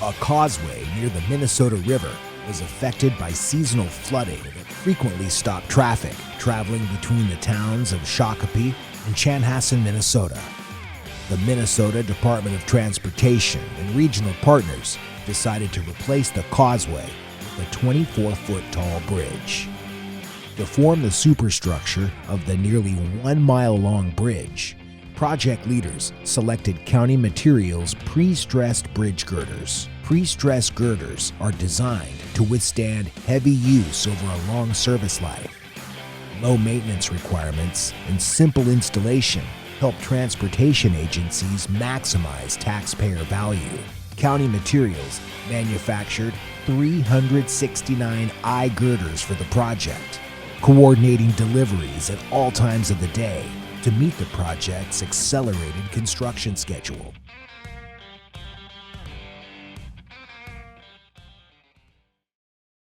A causeway near the Minnesota River was affected by seasonal flooding that frequently stopped traffic traveling between the towns of Shakopee and Chanhassen, Minnesota. The Minnesota Department of Transportation and regional partners decided to replace the causeway with a 24-foot tall bridge. To form the superstructure of the nearly 1 mile long bridge, project leaders selected County Materials pre-stressed bridge girders. Pre-stressed girders are designed to withstand heavy use over a long service life. Low maintenance requirements and simple installation help transportation agencies maximize taxpayer value. County Materials manufactured 369 girders for the project, coordinating deliveries at all times of the day to meet the project's accelerated construction schedule.